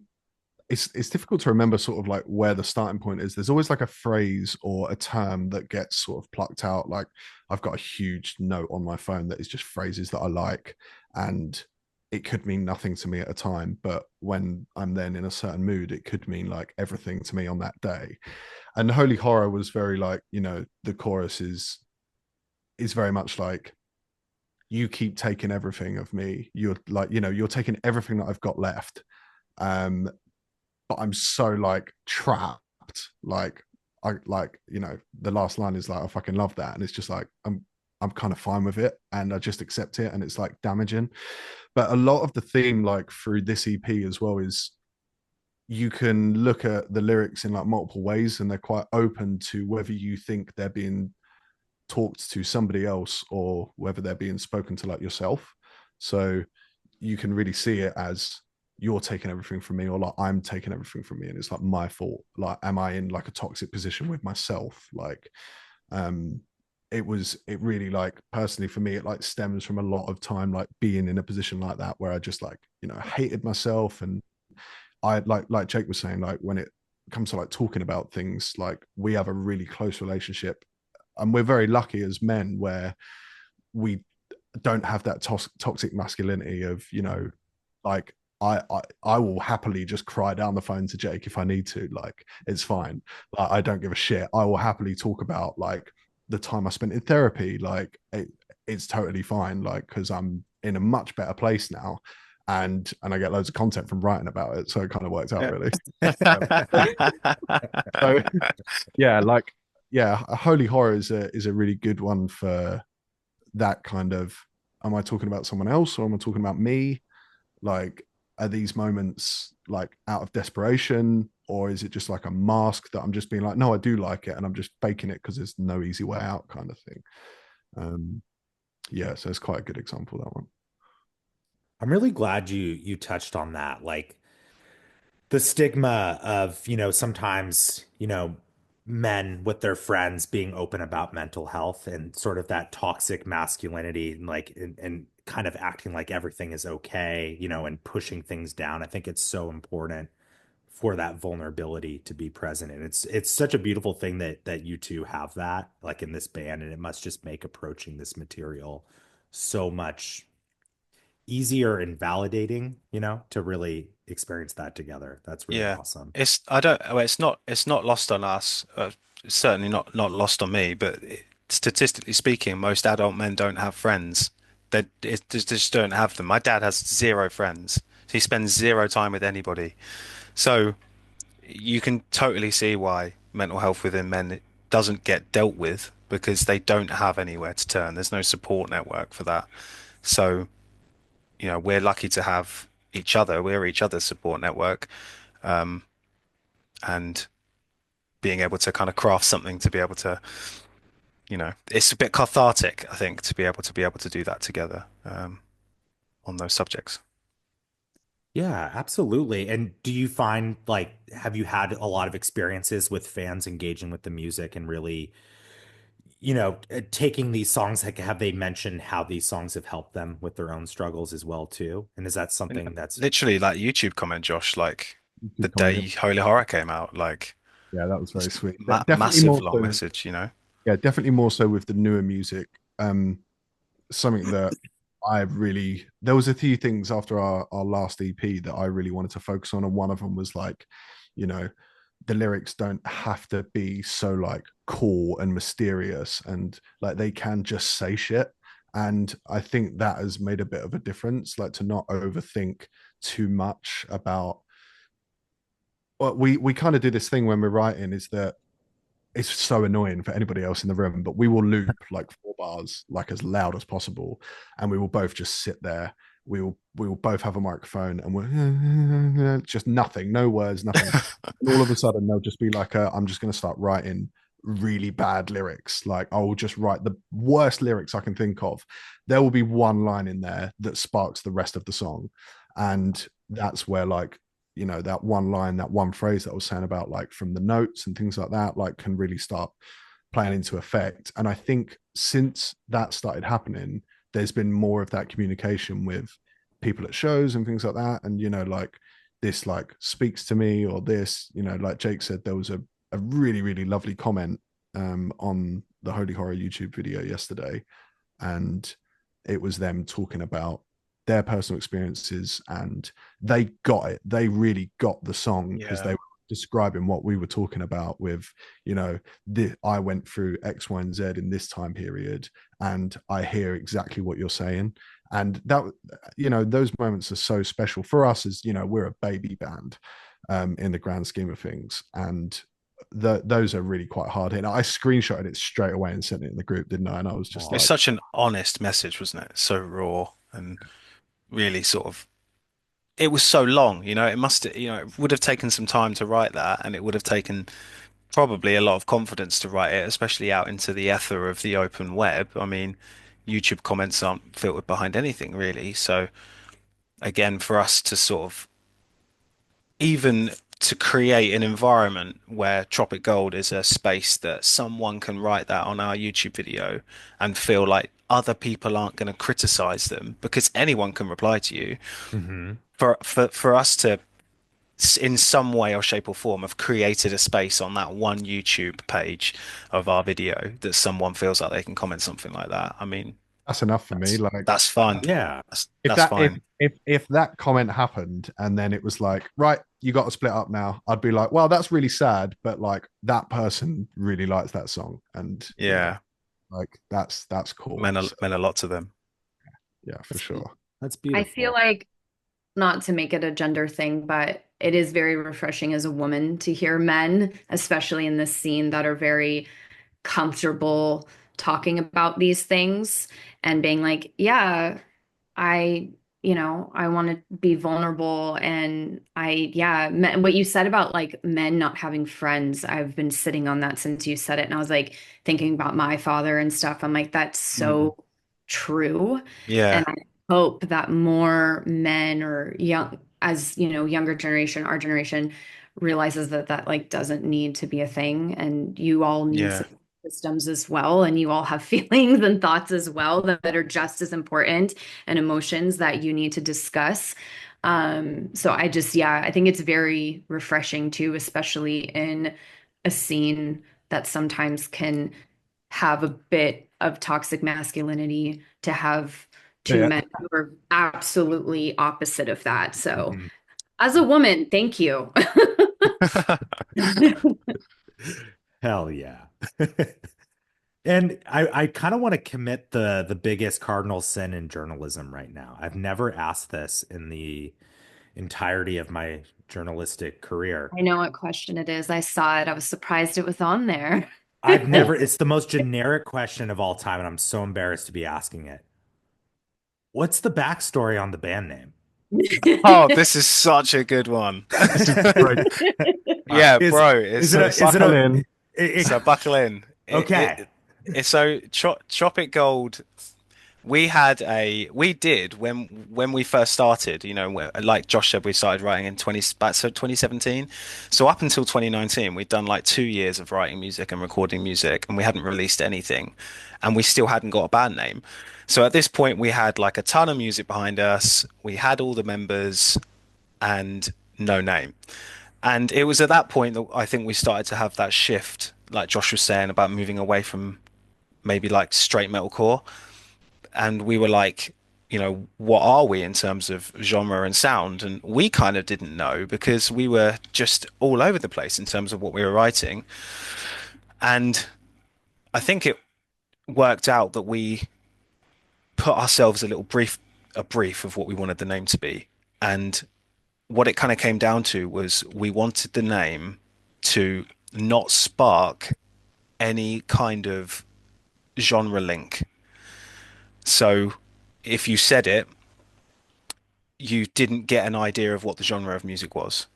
it's difficult to remember sort of like where the starting point is. There's always like a phrase or a term that gets sort of plucked out. Like I've got a huge note on my phone that is just phrases that I like, and it could mean nothing to me at a time, but when I'm then in a certain mood, it could mean like everything to me on that day. And Holy Horror was very like, the chorus is very much like, you keep taking everything of me. You're like, you're taking everything that I've got left. But I'm so like trapped. Like the last line is like, I fucking love that. And it's just like, I'm kind of fine with it and I just accept it. And it's like damaging. But a lot of the theme, like through this EP as well, is you can look at the lyrics in like multiple ways and they're quite open to whether you think they're being talked to somebody else or whether they're being spoken to like yourself. So you can really see it as you're taking everything from me, or like I'm taking everything from me and it's like my fault. Like, am I in like a toxic position with myself? Like, it really, like, personally for me, it like stems from a lot of time like being in a position like that where I just like, hated myself. And I like Jake was saying, like when it comes to like talking about things, like we have a really close relationship and we're very lucky as men where we don't have that toxic masculinity of, like I will happily just cry down the phone to Jake if I need to. Like it's fine. Like, I don't give a shit. I will happily talk about like the time I spent in therapy. Like it's totally fine. Like because I'm in a much better place now, and I get loads of content from writing about it. So it kind of worked out really. So yeah, like yeah, Holy Horror is a really good one for that kind of. Am I talking about someone else or am I talking about me? Like, are these moments like out of desperation, or is it just like a mask that I'm just being like, no, I do like it, and I'm just faking it because there's no easy way out, kind of thing. Yeah, so it's quite a good example, that one. I'm really glad you touched on that. Like the stigma of, sometimes, men with their friends being open about mental health and sort of that toxic masculinity and like and kind of acting like everything is okay, and pushing things down. I think it's so important for that vulnerability to be present. And it's such a beautiful thing that you two have that like in this band, and it must just make approaching this material so much easier and validating, to really experience that together. That's really yeah, awesome. it's I don't well, it's not lost on us. Certainly not lost on me. But statistically speaking, most adult men don't have friends. They just don't have them. My dad has zero friends. He spends zero time with anybody. So you can totally see why mental health within men doesn't get dealt with because they don't have anywhere to turn. There's no support network for that. So, we're lucky to have each other. We're each other's support network, and being able to kind of craft something to be able to, it's a bit cathartic, I think, to be able to do that together, on those subjects. Yeah, absolutely. And do you find like have you had a lot of experiences with fans engaging with the music and really, taking these songs, like have they mentioned how these songs have helped them with their own struggles as well too? And is that And something that's literally, like YouTube comment, Josh, like the Good comment. day Holy Horror came out, like Yeah, that was very just sweet. Definitely massive more long so. message. Yeah, definitely more so with the newer music. Something that there was a few things after our last EP that I really wanted to focus on, and one of them was like, you know, the lyrics don't have to be so like cool and mysterious, and like they can just say shit. And I think that has made a bit of a difference, like to not overthink too much about what we kind of do this thing when we're writing is that it's so annoying for anybody else in the room, but we will loop like 4 bars, like as loud as possible, and we will both just sit there. We will both have a microphone, and we're just nothing, no words, nothing. And all of a sudden, they'll just be like, "I'm just going to start writing really bad lyrics. Like I will just write the worst lyrics I can think of. There will be one line in there that sparks the rest of the song, and that's where like that one line, that one phrase that I was saying about like from the notes and things like that, like can really start playing into effect. And I think since that started happening, there's been more of that communication with people at shows and things like that. And like this like speaks to me, or this, like Jake said, there was a really, really lovely comment on the Holy Horror YouTube video yesterday. And it was them talking about their personal experiences, and they got it. They really got the song because they were describing what we were talking about with, I went through X, Y, and Z in this time period, and I hear exactly what you're saying. And that, those moments are so special for us as, we're a baby band in the grand scheme of things. And those are really quite hard hitting. I screenshotted it straight away and sent it in the group, didn't I? And I was just It's such an honest message, wasn't it? So raw and really sort of, it was so long, it would have taken some time to write that, and it would have taken probably a lot of confidence to write it, especially out into the ether of the open web. I mean, YouTube comments aren't filtered behind anything really. So again, for us to sort of even to create an environment where Tropic Gold is a space that someone can write that on our YouTube video and feel like other people aren't going to criticize them because anyone can reply to you. Mm-hmm. For us to in some way or shape or form have created a space on that one YouTube page of our video that someone feels like they can comment something like that. I mean, that's enough for me. Like that's fun. Yeah. That's fine. If that comment happened and then it was like, right, you got to split up now, I'd be like, well, that's really sad, but like that person really likes that song, and yeah, like that's cool. Meant a lot to them. Yeah, for sure. That's beautiful. I feel like, not to make it a gender thing, but it is very refreshing as a woman to hear men, especially in this scene, that are very comfortable talking about these things and being like, yeah, I want to be vulnerable. And what you said about like men not having friends, I've been sitting on that since you said it. And I was like thinking about my father and stuff. I'm like, that's so true. Yeah. And I hope that more men, or younger generation, our generation, realizes that like doesn't need to be a thing, and you all need systems as well, and you all have feelings and thoughts as well that are just as important, and emotions that you need to discuss. So I think it's very refreshing too, especially in a scene that sometimes can have a bit of toxic masculinity, to have two men who are absolutely opposite of that. So as a woman, thank you. Hell yeah. And I kind of want to commit the biggest cardinal sin in journalism right now. I've never asked this in the entirety of my journalistic career. I know what question it is. I saw it. I was surprised it was on there. It's the most generic question of all time, and I'm so embarrassed to be asking it. What's the backstory on the band name? Oh, this is such a good one. Yeah, bro. So buckle in. Okay. So Tropic Gold, we did when we first started, like Josh said, we started writing in 2017. So up until 2019, we'd done like 2 years of writing music and recording music, and we hadn't released anything, and we still hadn't got a band name. So at this point, we had like a ton of music behind us. We had all the members and no name. And it was at that point that I think we started to have that shift, like Josh was saying, about moving away from maybe like straight metalcore. And we were like, what are we in terms of genre and sound? And we kind of didn't know because we were just all over the place in terms of what we were writing. And I think it worked out that we put ourselves a brief of what we wanted the name to be. And what it kind of came down to was we wanted the name to not spark any kind of genre link. So if you said it, you didn't get an idea of what the genre of music was.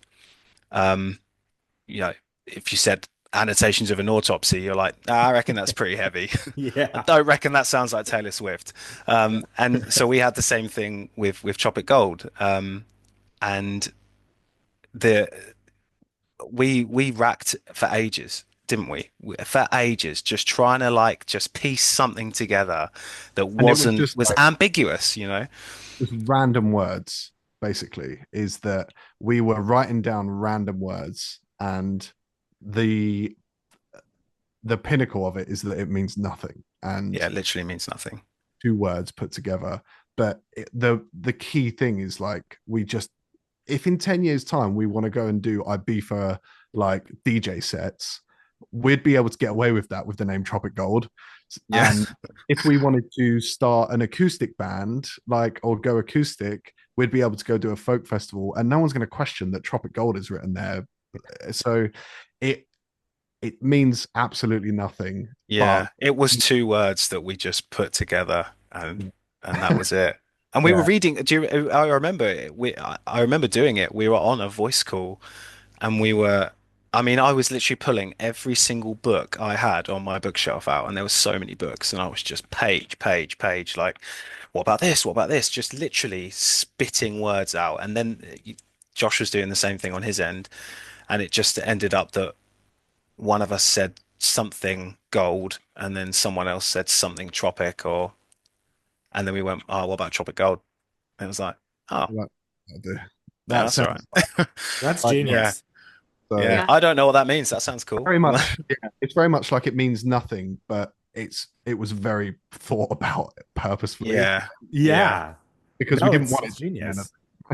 You know, if you said annotations of an autopsy, you're like, I reckon that's pretty heavy. I Yeah. don't reckon that sounds like Taylor Swift. And so we had the same thing with Tropic Gold. And the we racked for ages, didn't we? For ages, just trying to like just piece something together that And it was just was like ambiguous, you know? just random words, basically, is that we were writing down random words, and the the pinnacle of it is that it means nothing. And Yeah, it literally means nothing. two words put together. But the key thing is like we just if in 10 years time we want to go and do Ibiza like DJ sets, we'd be able to get away with that with the name Tropic Gold. Yeah. And if we wanted to start an acoustic band, like or go acoustic, we'd be able to go do a folk festival, and no one's going to question that Tropic Gold is written there. So it it means absolutely nothing. Yeah, But it was two words that we just put together, and that was it. And we were yeah, reading. I remember I remember doing it. We were on a voice call, and we were. I mean, I was literally pulling every single book I had on my bookshelf out, and there were so many books, and I was just page, like, what about this? What about this? Just literally spitting words out, and then Josh was doing the same thing on his end, and it just ended up that one of us said something gold and then someone else said something tropic and then we went, oh, what about tropic gold? And it was like, oh, that, yeah, that that's all right. sounds That's like Yeah. genius. so Yeah. I don't know what that means. That sounds cool. very much. Yeah, it's very much like it means nothing, but it was very thought about purposefully. Yeah. Yeah. Because No, we didn't it's want it to be genius. anything.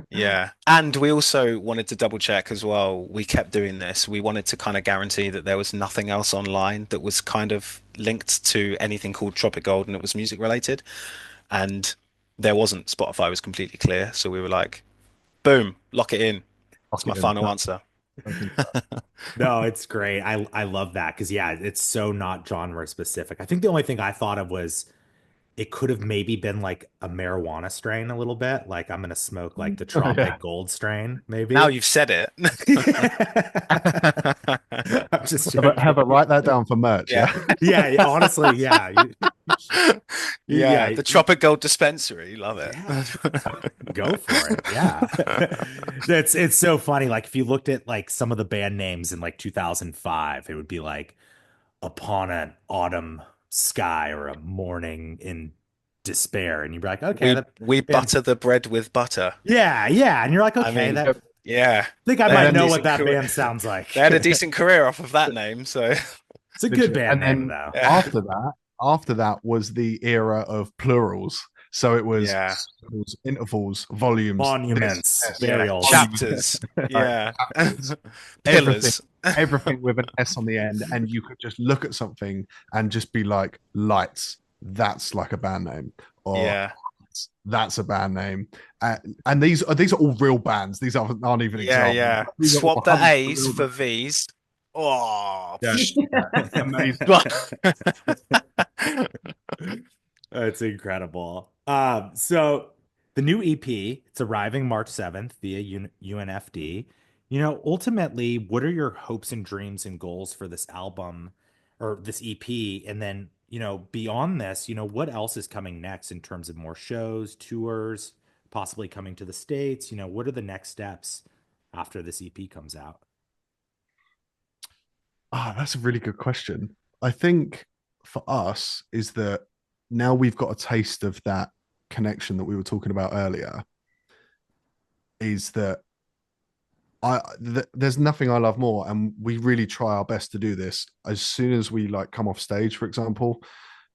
Yeah. And we also wanted to double check as well. We kept doing this. We wanted to kind of guarantee that there was nothing else online that was kind of linked to anything called Tropic Gold and it was music related. And there wasn't. Spotify was completely clear. So we were like, boom, lock it in. That's my final answer. No, it's great. I love that because yeah, it's so not genre specific. I think the only thing I thought of was it could have maybe been like a marijuana strain a little bit. Like I'm gonna smoke like the Oh, yeah. Tropic Gold strain, Now maybe. you've said it. I'm just Have a joking. write that down for merch. Yeah. Yeah. Yeah, honestly, yeah. Yeah, Yeah, the Tropic Gold dispensary. Love it. yeah. Go for it. Yeah. It's so funny. Like if you looked at like some of the band names in like 2005, it would be like upon an autumn sky or a morning in despair. And you'd be like, okay, We that we band's butter the bread with butter. yeah, yeah. And you're like, I okay, mean, that yeah, think I they might had a know what decent that career. band sounds like. They had a decent career off of that name, so It's a good band And name then though. yeah. after that was the era of plurals. So it was Yeah. intervals, volumes, Monuments. this, Very Yeah, old. chapters. Yeah, pillars. everything with an S on the end, and you could just look at something and just be like, lights. That's like a band name, or Yeah, that's a band name. And these are all real bands. These aren't even yeah, examples. yeah. These are Swap the 100% A's real for bands. V's. Oh, Yeah. Amazing. It's incredible. So the new EP, it's arriving March 7th via UNFD. You know, ultimately, what are your hopes and dreams and goals for this album or this EP? And then, you know, beyond this, you know, what else is coming next in terms of more shows, tours, possibly coming to the States? You know, what are the next steps after this EP comes out? That's a really good question. I think for us is that now we've got a taste of that connection that we were talking about earlier. Is that there's nothing I love more, and we really try our best to do this. As soon as we like come off stage, for example,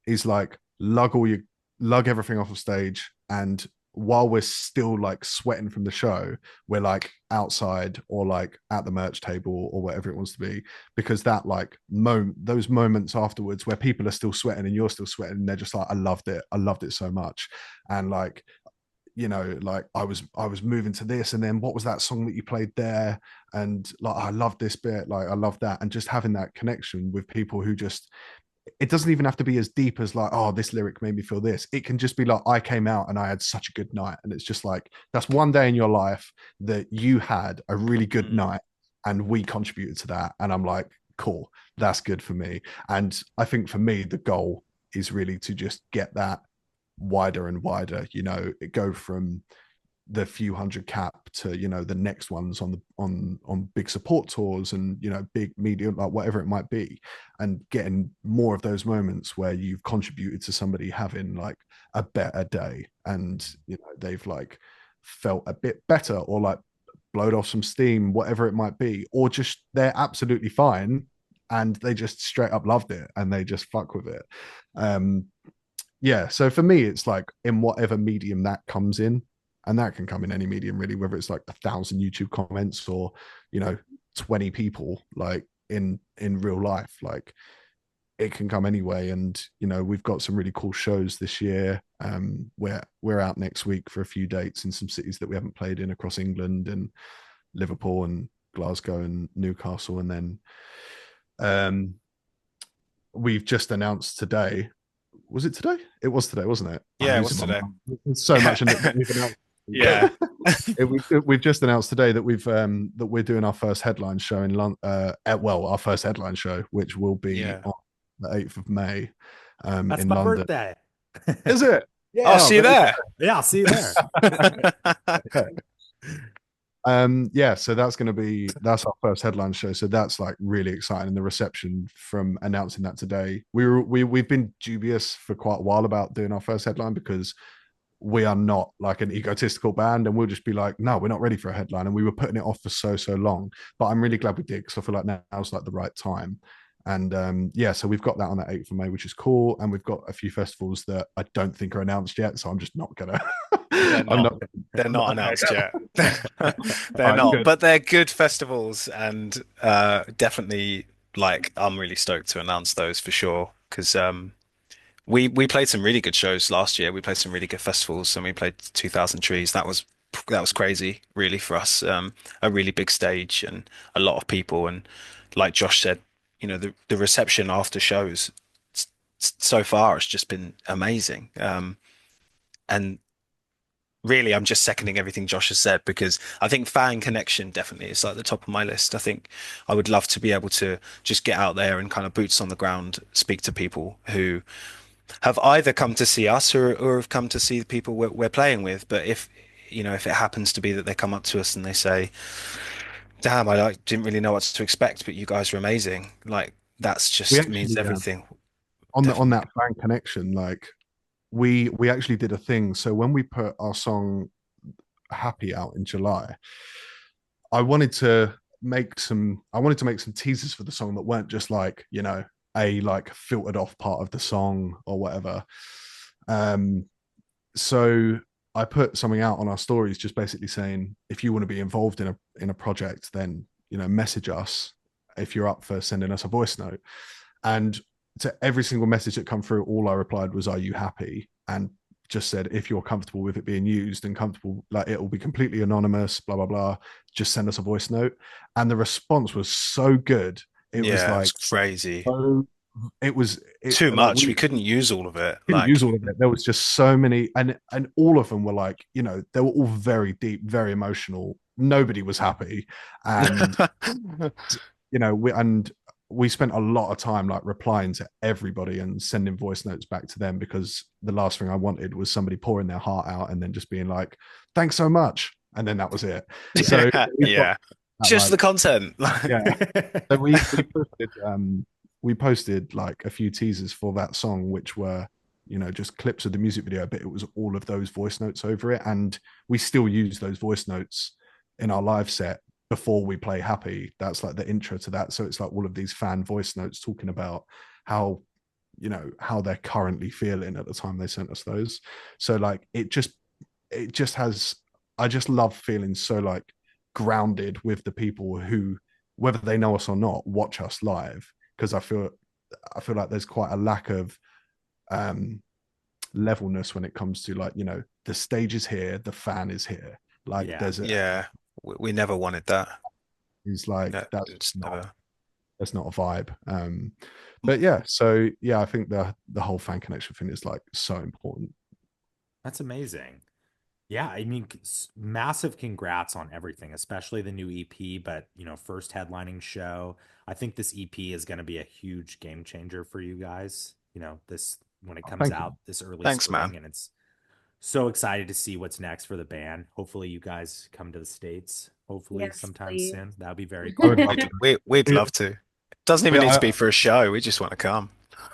is like lug everything off of stage, and while we're still like sweating from the show, we're like outside or like at the merch table or whatever it wants to be, because that like those moments afterwards where people are still sweating and you're still sweating, and they're just like, I loved it so much. And like you know, like I was moving to this, and then what was that song that you played there, and like I love this bit, like I love that, and just having that connection with people who just, it doesn't even have to be as deep as like, oh, this lyric made me feel this. It can just be like, I came out and I had such a good night, and it's just like, that's one day in your life that you had a really good night, and we contributed to that, and I'm like, cool, that's good for me. And I think for me the goal is really to just get that wider and wider, you know, it go from the few hundred cap to, you know, the next ones on the on big support tours, and, you know, big media, like whatever it might be, and getting more of those moments where you've contributed to somebody having like a better day, and, you know, they've like felt a bit better, or like blowed off some steam, whatever it might be, or just they're absolutely fine and they just straight up loved it and they just fuck with it. Yeah, so for me it's like in whatever medium that comes in, and that can come in any medium really, whether it's like 1,000 YouTube comments or, you know, 20 people like in real life, like it can come anyway. And, you know, we've got some really cool shows this year. We're out next week for a few dates in some cities that we haven't played in across England, and Liverpool and Glasgow and Newcastle. And then we've just announced today, was it today? It was today, wasn't it? Yeah, it was today. There's so much in it that we've announced. Yeah. We've just announced today that that we're doing our first headline show in London. Our first headline show, which will be on the 8th of May. That's in my London. birthday. Is it? Yeah, I'll see you there. Yeah, I'll see you there. Yeah, so that's our first headline show, so that's like really exciting. And the reception from announcing that today, we've been dubious for quite a while about doing our first headline, because we are not like an egotistical band, and we'll just be like, no, we're not ready for a headline, and we were putting it off for so long. But I'm really glad we did, because I feel like now's like the right time. And yeah, so we've got that on the 8th of May, which is cool. And we've got a few festivals that I don't think are announced yet, so I'm just not gonna they're not announced yet. They're not, good. but they're good festivals, and definitely, like, I'm really stoked to announce those for sure, because we played some really good shows last year. We played some really good festivals, and we played 2000 Trees. That was crazy, really, for us. A really big stage and a lot of people, and like Josh said, you know, the reception after shows so far has just been amazing. And really, I'm just seconding everything Josh has said, because I think fan connection definitely is like the top of my list. I think I would love to be able to just get out there and kind of boots on the ground, speak to people who have either come to see us, or have come to see the people we're playing with. But if, you know, if it happens to be that they come up to us and they say, damn, I didn't really know what to expect, but you guys are amazing, like, that's just means everything. On that fan connection, like we actually did a thing. So when we put our song Happy out in July, I wanted to make some teasers for the song that weren't just like, you know, a like filtered off part of the song or whatever. So I put something out on our stories, just basically saying, if you want to be involved in a project, then, you know, message us if you're up for sending us a voice note. And to every single message that come through, all I replied was, "Are you happy?" And just said, if you're comfortable with it being used and comfortable, like, it will be completely anonymous, blah blah blah, just send us a voice note. And the response was so good. It was like crazy. So, it was too much. We couldn't use all of it. Use all of it. There was just so many, and all of them were like, you know, they were all very deep, very emotional. Nobody was happy, and you know, we spent a lot of time like replying to everybody and sending voice notes back to them, because the last thing I wanted was somebody pouring their heart out and then just being like, "Thanks so much," and then that was it. So yeah, just the content. Yeah. So we posted like a few teasers for that song, which were, you know, just clips of the music video, but it was all of those voice notes over it. And we still use those voice notes in our live set before we play Happy. That's like the intro to that. So it's like all of these fan voice notes talking about how, you know, how they're currently feeling at the time they sent us those. So like it just has, I just love feeling so like grounded with the people who, whether they know us or not, watch us live, because I feel like there's quite a lack of levelness when it comes to, like, you know, the stage is here, the fan is here. Like Yeah. there's a Yeah, we never wanted that. He's like No, that's it's not never. that's not a vibe. But yeah, so yeah, I think the whole fan connection thing is like so important. That's amazing. Yeah, I mean, massive congrats on everything, especially the new EP, but first headlining show. I think this EP is going to be a huge game changer for you guys. This when it comes Thank you. out this early Thanks, man. spring, and it's so excited to see what's next for the band. Hopefully, you guys come to the States, hopefully Yes, sometime please. soon. That would be very I would cool. love to. We'd love to. It doesn't even Yeah, need to be for a show. We just want to come.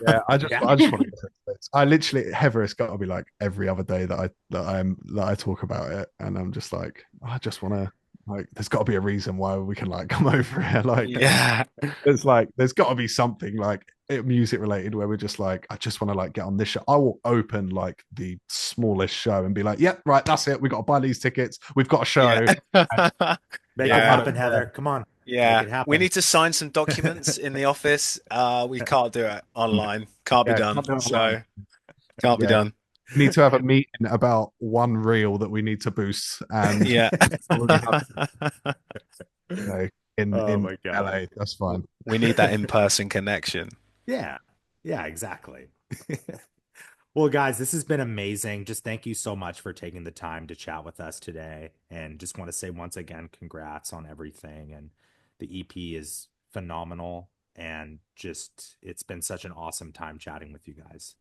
Yeah, I just Yeah. want to go to the States. I literally Heather, it's got to be like every other day that I talk about it, and I'm just like, I just want to like. There's got to be a reason why we can like come over here. Like, Yeah. there's got to be something like music related where we're just like, I just want to like get on this show. I will open like the smallest show and be like, yep, right, that's it. We got to buy these tickets. We've got a show. Yeah. Make Yeah. it happen, Heather. Come on. Yeah. Make it happen. We need to sign some documents in the office. We can't do it online. Can't be Yeah, done. can't do it So online. can't be Yeah. done. We need to have a meeting about one reel that we need to boost, and Yeah. you know, in Oh in my God. LA. That's fine. We need that in-person connection. Yeah. Yeah, exactly. Well, guys, this has been amazing. Just thank you so much for taking the time to chat with us today. And just want to say once again, congrats on everything. And the EP is phenomenal. And just, it's been such an awesome time chatting with you guys.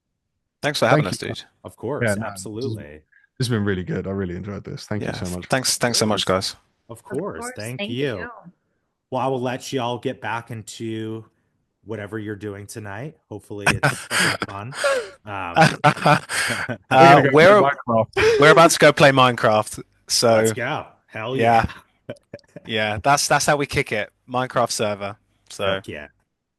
Thanks for having Thank us, you. dude. Of course, Yeah, no, absolutely. This has been really good. I really enjoyed this. Thank you Yeah. so much. Thanks so much, guys. Of course. course, Thank thank you. you. Well, I will let you all get back into whatever you're doing tonight. Hopefully it's something fun. We're gonna go we're play Minecraft. we're about to go play Minecraft. So Let's go. Hell yeah. yeah, that's how we kick it. Minecraft server. So Heck yeah.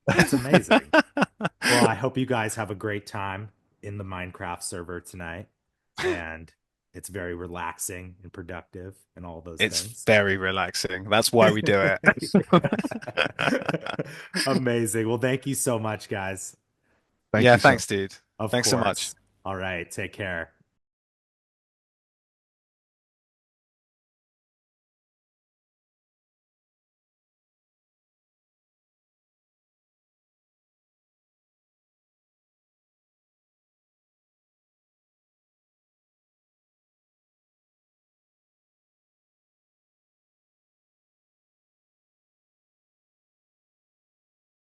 That's amazing. Well, I hope you guys have a great time in the Minecraft server tonight. And it's very relaxing and productive and all those it's things. very relaxing. That's why we do it. Amazing. Well, thank you so much, guys. Thank Yeah, you so thanks, dude. Of Thanks course. so much. All right. Take care.